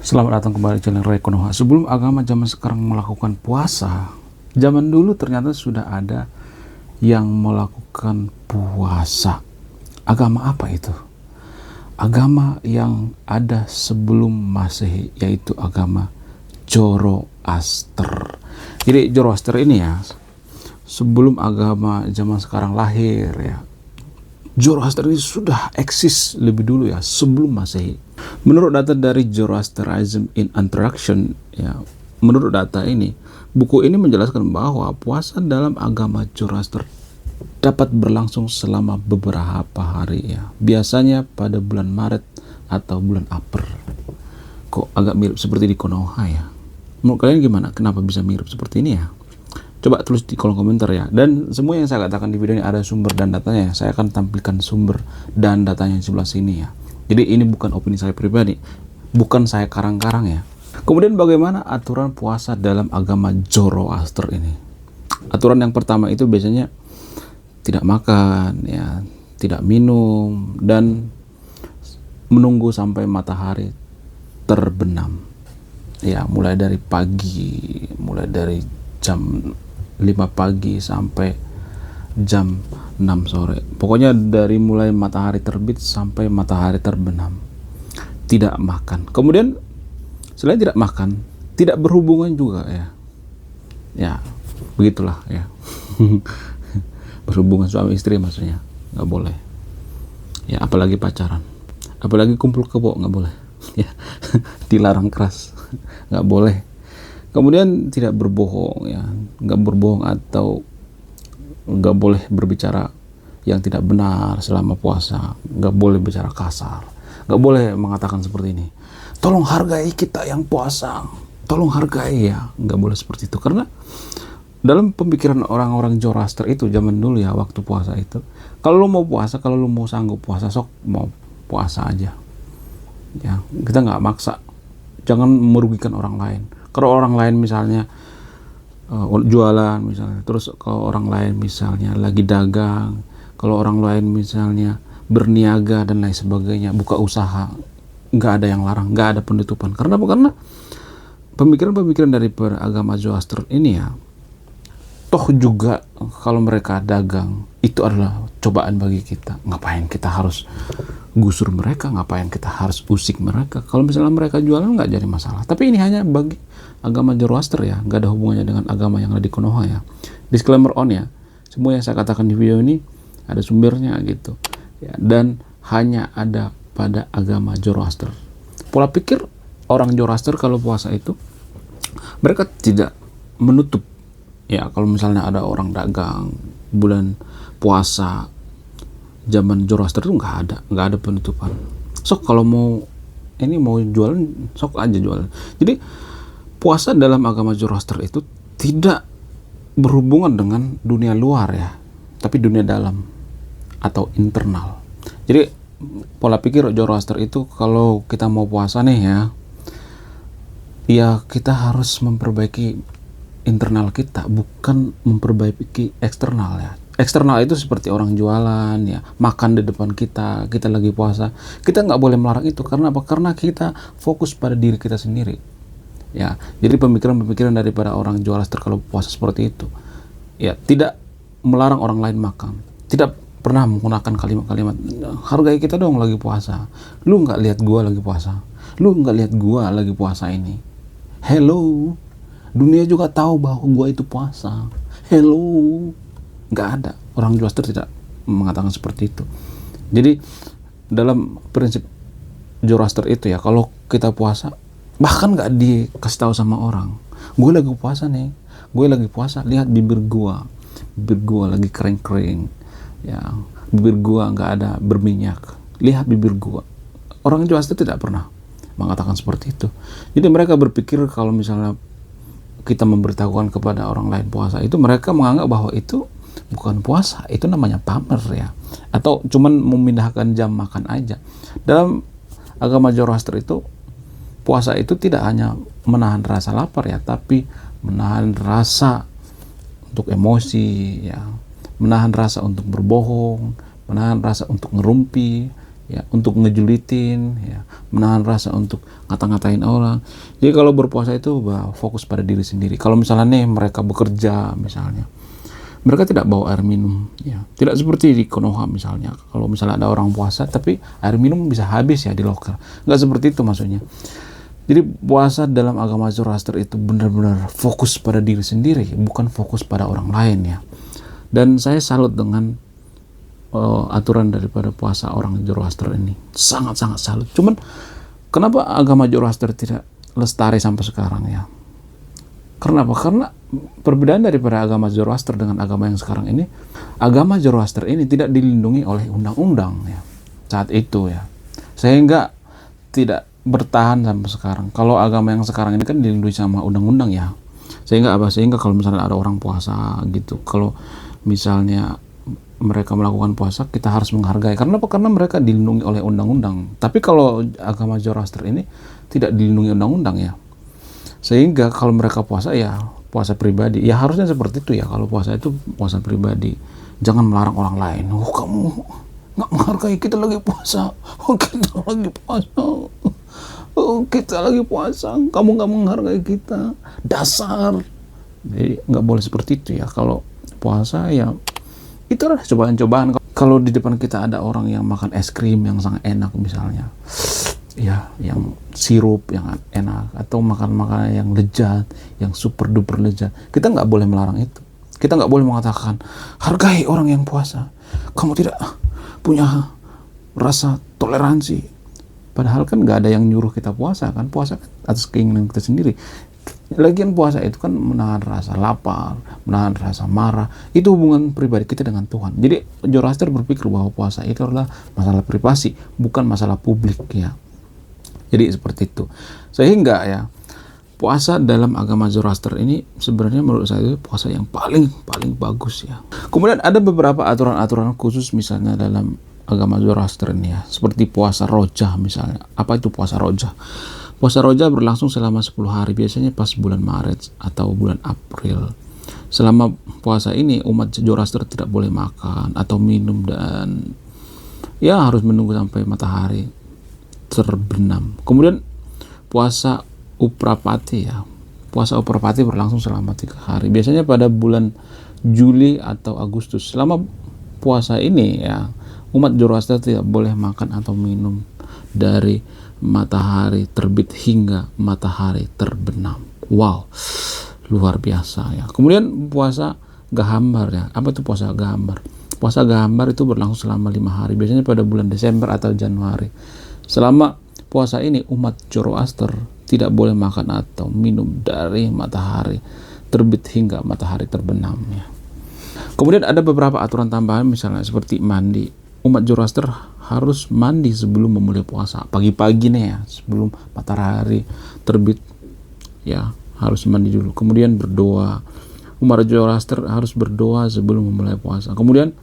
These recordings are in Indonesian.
Selamat datang kembali di channel Ray Konoha. Sebelum agama zaman sekarang melakukan puasa, zaman dulu ternyata sudah ada yang melakukan puasa. Agama apa itu? Agama yang ada sebelum Masehi, yaitu agama Zoroaster. Jadi Zoroaster ini ya, sebelum agama zaman sekarang lahir ya, Zoroaster ini sudah eksis lebih dulu ya, sebelum Masehi. Menurut data dari Zoroastrianism in Introduction ya, menurut data ini, buku ini menjelaskan bahwa puasa dalam agama Zoroaster dapat berlangsung selama beberapa hari ya. Biasanya pada bulan Maret atau bulan April. Kok agak mirip seperti di Konoha ya? Menurut kalian gimana? Kenapa bisa mirip seperti ini ya? Coba tulis di kolom komentar ya. Dan semua yang saya katakan di video ini ada sumber dan datanya. Saya akan tampilkan sumber dan datanya di sebelah sini ya. Jadi ini bukan opini saya pribadi, bukan saya karang-karang ya. Kemudian bagaimana aturan puasa dalam agama Zoroaster ini? Aturan yang pertama itu biasanya tidak makan ya, tidak minum, dan menunggu sampai matahari terbenam. Ya, mulai dari pagi, mulai dari jam 5 pagi sampai jam 6 sore. Pokoknya dari mulai matahari terbit sampai matahari terbenam. Tidak makan. Kemudian selain tidak makan, tidak berhubungan juga ya. Ya, begitulah ya. Berhubungan suami istri maksudnya. Nggak boleh. Ya, apalagi pacaran. Apalagi kumpul kebo, nggak boleh. Ya, dilarang keras. Nggak boleh. Kemudian tidak berbohong ya. Nggak berbohong atau nggak boleh berbicara yang tidak benar selama puasa, nggak boleh bicara kasar, nggak boleh mengatakan seperti ini, tolong hargai kita yang puasa, tolong hargai ya, nggak boleh seperti itu. Karena dalam pemikiran orang-orang Zoroaster itu zaman dulu ya, waktu puasa itu, kalau lu mau puasa, kalau lu mau sanggup puasa, sok mau puasa aja ya, kita nggak maksa, jangan merugikan orang lain. Kalau orang lain misalnya jualan misalnya, terus kalau orang lain misalnya lagi dagang, kalau orang lain misalnya berniaga dan lain sebagainya, buka usaha, nggak ada yang larang, nggak ada penutupan. Karena apa? Karena pemikiran-pemikiran dari agama Zoroaster ini ya, toh juga kalau mereka dagang itu adalah cobaan bagi kita. Ngapain kita harus gusur mereka, ngapain kita harus usik mereka? Kalau misalnya mereka jualan nggak jadi masalah. Tapi ini hanya bagi agama Zoroaster ya, nggak ada hubungannya dengan agama yang ada di Konoha ya. Disclaimer on ya, semua yang saya katakan di video ini ada sumbernya gitu ya, dan hanya ada pada agama Zoroaster. Pola pikir orang Zoroaster kalau puasa itu, mereka tidak menutup ya. Kalau misalnya ada orang dagang bulan puasa zaman Zoroaster itu nggak ada penutupan. Sok kalau mau jualan, sok aja jualan. Jadi puasa dalam agama Zoroaster itu tidak berhubungan dengan dunia luar ya, tapi dunia dalam atau internal. Jadi pola pikir Zoroaster itu kalau kita mau puasa nih ya kita harus memperbaiki internal kita, bukan memperbaiki eksternal ya. Eksternal itu seperti orang jualan ya, makan di depan kita lagi puasa, kita nggak boleh melarang itu. Karena apa? Karena kita fokus pada diri kita sendiri ya. Jadi pemikiran-pemikiran daripada orang Zoroaster kalau puasa seperti itu ya, tidak melarang orang lain makan, tidak pernah menggunakan kalimat-kalimat hargai kita dong lagi puasa, lu nggak lihat gua lagi puasa, lu nggak lihat gua lagi puasa ini, hello, dunia juga tahu bahwa gua itu puasa, hello. Nggak ada, orang Zoroaster tidak mengatakan seperti itu. Jadi dalam prinsip Zoroaster itu ya, kalau kita puasa bahkan nggak dikasih tahu sama orang, gue lagi puasa nih, gue lagi puasa, lihat bibir gue lagi kering-kering ya, bibir gue nggak ada berminyak, lihat bibir gue. Orang Zoroaster tidak pernah mengatakan seperti itu. Jadi mereka berpikir kalau misalnya kita memberitahukan kepada orang lain puasa itu, mereka menganggap bahwa itu bukan puasa, itu namanya pamer ya, atau cuman memindahkan jam makan aja. Dalam agama Zoroaster itu, puasa itu tidak hanya menahan rasa lapar ya, tapi menahan rasa untuk emosi ya, menahan rasa untuk berbohong, menahan rasa untuk ngerumpi ya, untuk ngejulitin, ya, menahan rasa untuk ngata-ngatain orang. Jadi kalau berpuasa itu fokus pada diri sendiri. Kalau misalnya nih mereka bekerja misalnya, mereka tidak bawa air minum, ya, tidak seperti di Konoha misalnya. Kalau misalnya ada orang puasa tapi air minum bisa habis ya di loker, nggak seperti itu maksudnya. Jadi puasa dalam agama Zoroaster itu benar-benar fokus pada diri sendiri, bukan fokus pada orang lain, ya. Dan saya salut dengan aturan daripada puasa orang Zoroaster ini, sangat-sangat salut. Cuman kenapa agama Zoroaster tidak lestari sampai sekarang, ya? Kenapa? Karena perbedaan daripada agama Zoroaster dengan agama yang sekarang ini, agama Zoroaster ini tidak dilindungi oleh undang-undang, ya, saat itu, ya, sehingga tidak bertahan sampai sekarang. Kalau agama yang sekarang ini kan dilindungi sama undang-undang, ya, sehingga kalau misalnya ada orang puasa gitu, kalau misalnya mereka melakukan puasa, kita harus menghargai. Karena apa? Karena mereka dilindungi oleh undang-undang. Tapi kalau agama Zoroaster ini tidak dilindungi undang-undang, ya, sehingga kalau mereka puasa, ya puasa pribadi, ya harusnya seperti itu, ya. Kalau puasa itu puasa pribadi, jangan melarang orang lain. Oh, kamu nggak menghargai, kita lagi puasa. Oh, kita lagi puasa. Oh, kita lagi puasa, kamu nggak menghargai kita, dasar. Jadi nggak boleh seperti itu, ya. Kalau puasa, ya itu adalah cobaan-cobaan. Kalau di depan kita ada orang yang makan es krim yang sangat enak misalnya, ya, yang sirup yang enak, atau makan makanan yang lezat, yang super duper lezat, kita nggak boleh melarang itu. Kita nggak boleh mengatakan hargai orang yang puasa, kamu tidak punya rasa toleransi. Padahal kan nggak ada yang nyuruh kita puasa, kan puasa kan atas keinginan kita sendiri. Lagian puasa itu kan menahan rasa lapar, menahan rasa marah. Itu hubungan pribadi kita dengan Tuhan. Jadi Zoroaster berpikir bahwa puasa itu adalah masalah privasi, bukan masalah publik, ya. Jadi seperti itu. Sehingga, ya, puasa dalam agama Zoroaster ini sebenarnya menurut saya itu puasa yang paling bagus, ya. Kemudian ada beberapa aturan-aturan khusus misalnya dalam agama Zoroaster ini, ya, seperti puasa Rojah misalnya. Apa itu puasa Rojah? Puasa Rojah berlangsung selama 10 hari, biasanya pas bulan Maret atau bulan April. Selama puasa ini umat Zoroaster tidak boleh makan atau minum, dan ya harus menunggu sampai matahari terbenam. Kemudian puasa Uprapati, ya. Puasa Uprapati berlangsung selama 3 hari, biasanya pada bulan Juli atau Agustus. Selama puasa ini, ya, umat Zoroaster tidak boleh makan atau minum dari matahari terbit hingga matahari terbenam. Wow, luar biasa, ya. Kemudian puasa Gahambar, ya. Apa itu puasa Gahambar? Puasa Gahambar itu berlangsung selama 5 hari, biasanya pada bulan Desember atau Januari. Selama puasa ini umat Zoroaster tidak boleh makan atau minum dari matahari terbit hingga matahari terbenam, ya. Kemudian ada beberapa aturan tambahan misalnya seperti mandi. Umat Zoroaster harus mandi sebelum memulai puasa, pagi-pagi nih, ya, sebelum matahari terbit, ya, harus mandi dulu. Kemudian berdoa. Umat Zoroaster harus berdoa sebelum memulai puasa. Kemudian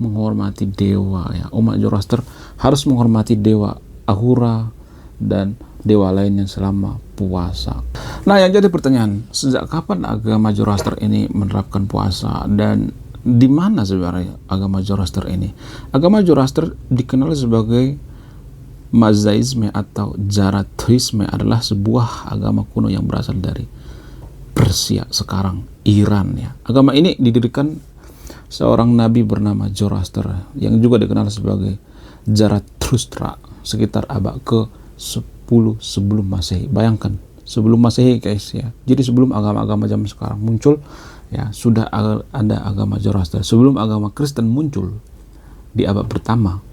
menghormati dewa, ya. Umat Zoroaster harus menghormati dewa Ahura dan dewa lainnya selama puasa. Nah, yang jadi pertanyaan, sejak kapan agama Zoroaster ini menerapkan puasa, dan di mana sebenarnya agama Zoroaster ini? Agama Zoroaster dikenal sebagai Mazaisme atau Zarathustre, adalah sebuah agama kuno yang berasal dari Persia, sekarang Iran, ya. Agama ini didirikan seorang nabi bernama Zoroaster yang juga dikenal sebagai Zarathustra sekitar abad ke-10 sebelum Masehi. Bayangkan, sebelum Masehi, guys, ya. Jadi sebelum agama-agama zaman sekarang muncul, ya, sudah ada agama Zoroaster. Sebelum agama Kristen muncul di abad pertama,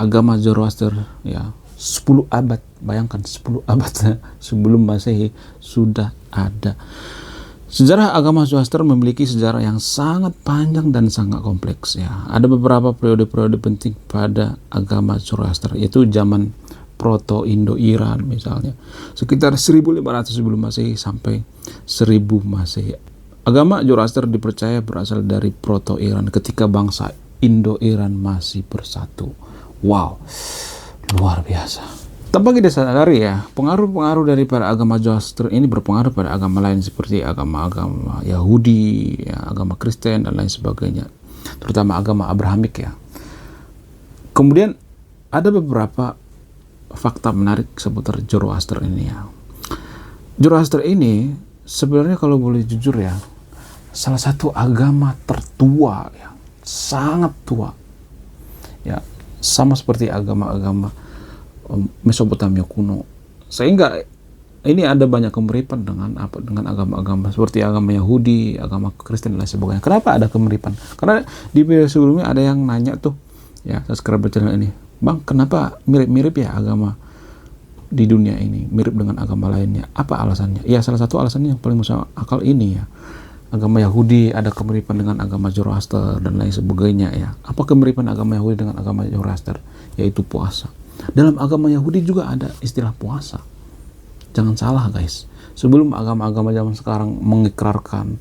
agama Zoroaster, ya, 10 abad, bayangkan 10 abad sebelum Masehi sudah ada. Sejarah agama Zoroaster memiliki sejarah yang sangat panjang dan sangat kompleks, ya. Ada beberapa periode-periode penting pada agama Zoroaster, yaitu zaman Proto-Indo-Iran misalnya, sekitar 1500 sebelum Masehi sampai 1000 Masehi. Agama Zoroaster dipercaya berasal dari Proto-Iran ketika bangsa Indo-Iran masih bersatu. Wow, luar biasa. Tanpa kita sadari, ya, pengaruh-pengaruh daripada agama Zoroaster ini berpengaruh pada agama lain seperti agama-agama Yahudi, ya, agama Kristen dan lain sebagainya, terutama agama Abrahamik, ya. Kemudian ada beberapa fakta menarik seputar Zoroaster ini ya. Zoroaster ini sebenarnya kalau boleh jujur ya, salah satu agama tertua ya, sangat tua. Ya, sama seperti agama-agama Mesopotamia kuno. Sehingga ini ada banyak kemiripan dengan agama-agama seperti agama Yahudi, agama Kristen dan lain sebagainya. Kenapa ada kemiripan? Karena di video sebelumnya ada yang nanya tuh, ya, subscriber channel ini, Bang, kenapa mirip-mirip ya agama di dunia ini, mirip dengan agama lainnya? Apa alasannya? Ya, salah satu alasannya yang paling masuk akal ini ya. Agama Yahudi ada kemiripan dengan agama Zoroaster dan lain sebagainya ya. Apa kemiripan agama Yahudi dengan agama Zoroaster? Yaitu puasa. Dalam agama Yahudi juga ada istilah puasa. Jangan salah guys. Sebelum agama-agama zaman sekarang mengikrarkan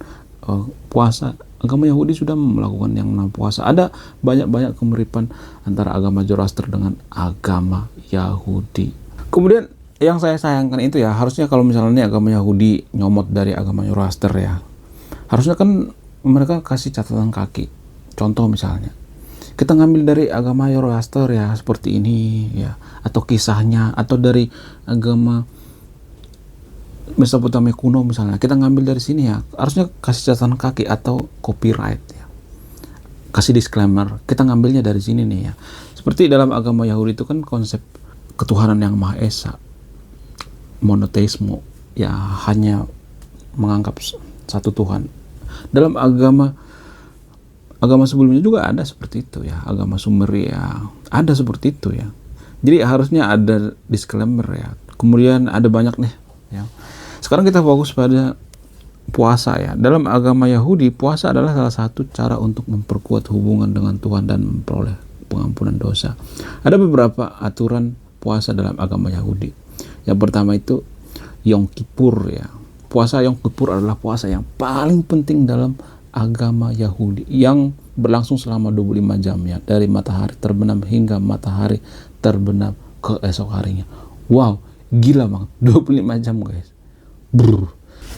puasa, agama Yahudi sudah melakukan yang namanya puasa. Ada banyak kemiripan antara agama Zoroaster dengan agama Yahudi. Kemudian yang saya sayangkan itu ya, harusnya kalau misalnya agama Yahudi nyomot dari agama Zoroaster ya, harusnya kan mereka kasih catatan kaki. Contoh misalnya, kita ngambil dari agama Zoroaster ya seperti ini ya, atau kisahnya, atau dari agama Mesopotamia kuno misalnya, kita ngambil dari sini ya, harusnya kasih catatan kaki atau copyright ya, kasih disclaimer, kita ngambilnya dari sini nih ya. Seperti dalam agama Yahudi itu kan konsep ketuhanan yang Maha Esa, monoteisme ya, hanya menganggap satu Tuhan. Dalam agama sebelumnya juga ada seperti itu ya, agama Sumeria ada seperti itu ya. Jadi harusnya ada disclaimer ya. Kemudian ada banyak nih ya. Sekarang kita fokus pada puasa ya. Dalam agama Yahudi, puasa adalah salah satu cara untuk memperkuat hubungan dengan Tuhan dan memperoleh pengampunan dosa. Ada beberapa aturan puasa dalam agama Yahudi. Yang pertama itu Yom Kippur ya. Puasa Yom Kippur adalah puasa yang paling penting dalam agama Yahudi, yang berlangsung selama 25 jam ya, dari matahari terbenam hingga matahari terbenam keesok harinya. Wow, gila banget, 25 jam guys. Brr.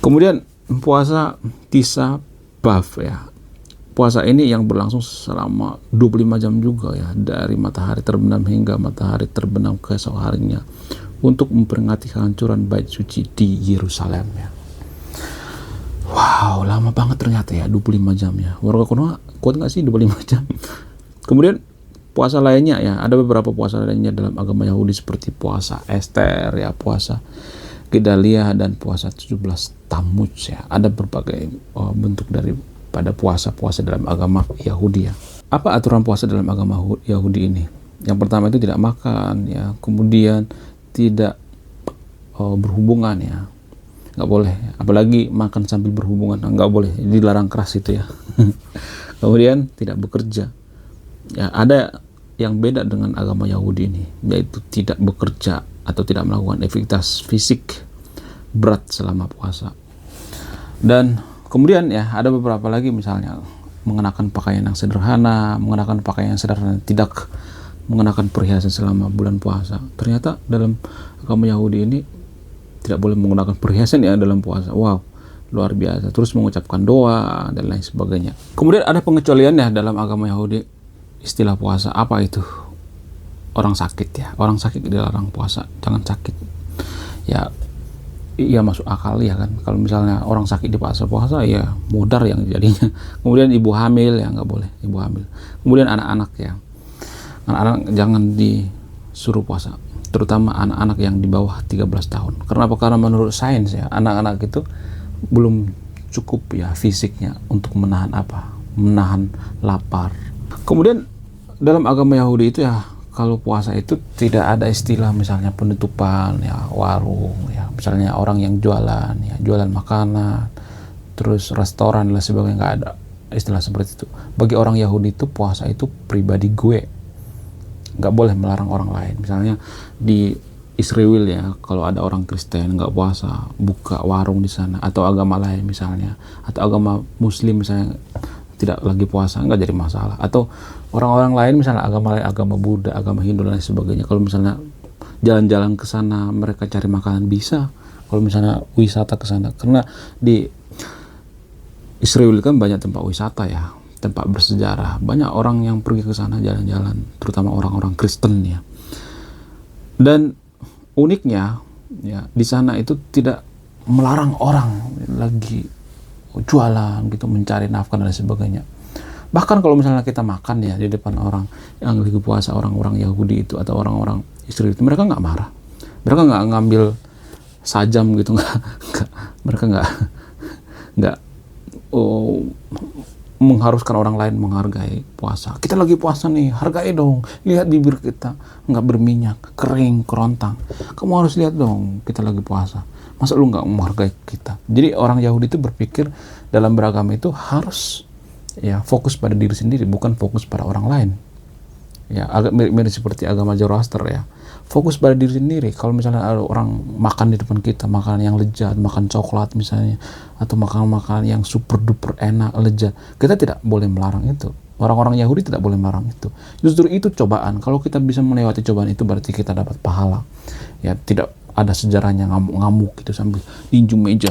Kemudian puasa Tisha B'Av ya. Puasa ini yang berlangsung selama 25 jam juga ya, dari matahari terbenam hingga matahari terbenam keesok harinya, untuk memperingati kehancuran bait suci di Yerusalem ya. Wow, lama banget ternyata ya, 25 jam ya. Warga kuno kuat nggak sih 25 jam? Kemudian puasa lainnya ya, ada beberapa puasa lainnya dalam agama Yahudi seperti puasa Esther ya, puasa Gedalia, dan puasa 17 Tammuz ya. Ada berbagai bentuk daripada puasa-puasa dalam agama Yahudi ya. Apa aturan puasa dalam agama Yahudi ini? Yang pertama itu tidak makan ya, kemudian tidak berhubungan ya, nggak boleh, apalagi makan sambil berhubungan, nggak boleh, dilarang keras itu ya. Kemudian tidak bekerja ya. Ada yang beda dengan agama Yahudi ini, yaitu tidak bekerja atau tidak melakukan aktivitas fisik berat selama puasa. Dan kemudian ya, ada beberapa lagi, misalnya mengenakan pakaian yang sederhana, tidak mengenakan perhiasan selama bulan puasa. Ternyata dalam agama Yahudi ini tidak boleh menggunakan perhiasan ya dalam puasa. Wow, luar biasa. Terus mengucapkan doa dan lain sebagainya. Kemudian ada pengecualian ya dalam agama Yahudi istilah puasa. Apa itu? Orang sakit ya. Orang sakit dilarang puasa. Jangan sakit. Ya, iya masuk akal ya kan. Kalau misalnya orang sakit di puasa ya mudar yang jadinya. Kemudian ibu hamil ya nggak boleh, ibu hamil. Kemudian anak-anak ya. Anak-anak jangan disuruh puasa, terutama anak-anak yang di bawah 13 tahun. Kenapa? Karena menurut sains ya, anak-anak itu belum cukup ya fisiknya untuk menahan menahan lapar. Kemudian dalam agama Yahudi itu ya, kalau puasa itu tidak ada istilah misalnya penutupan ya, warung ya, misalnya orang yang jualan ya, jualan makanan, terus restoran dan sebagainya, nggak ada istilah seperti itu. Bagi orang Yahudi itu puasa itu pribadi gue, nggak boleh melarang orang lain. Misalnya di Israel ya, kalau ada orang Kristen nggak puasa, buka warung di sana, atau agama lain misalnya, atau agama Muslim misalnya tidak lagi puasa, nggak jadi masalah. Atau orang-orang lain misalnya agama lain, agama Buddha, agama Hindu dan lain sebagainya, kalau misalnya jalan-jalan ke sana mereka cari makanan bisa. Kalau misalnya wisata ke sana, karena di Israel kan banyak tempat wisata ya, tempat bersejarah, banyak orang yang pergi ke sana jalan-jalan, terutama orang-orang Kristen ya. Dan uniknya ya di sana itu tidak melarang orang lagi jualan gitu, mencari nafkah dan lain sebagainya. Bahkan kalau misalnya kita makan ya di depan orang yang lagi puasa, orang-orang Yahudi itu atau orang-orang Israel itu, mereka nggak marah, mereka nggak ngambil sajam gitu, nggak, mereka nggak oh, mengharuskan orang lain menghargai puasa. Kita lagi puasa nih, hargai dong, lihat bibir kita nggak berminyak, kering, kerontang, kamu harus lihat dong kita lagi puasa, masa lu nggak menghargai kita. Jadi orang Yahudi itu berpikir dalam beragama itu harus ya fokus pada diri sendiri, bukan fokus pada orang lain. Ya agak mirip seperti agama Zoroaster ya, fokus pada diri sendiri. Kalau misalnya ada orang makan di depan kita, makanan yang lezat, makan coklat misalnya, atau makanan yang super duper enak, lezat, kita tidak boleh melarang itu. Orang-orang Yahudi tidak boleh melarang itu. Justru itu cobaan. Kalau kita bisa melewati cobaan itu, berarti kita dapat pahala. Ya tidak ada sejarahnya ngamuk-ngamuk gitu sambil ninju meja,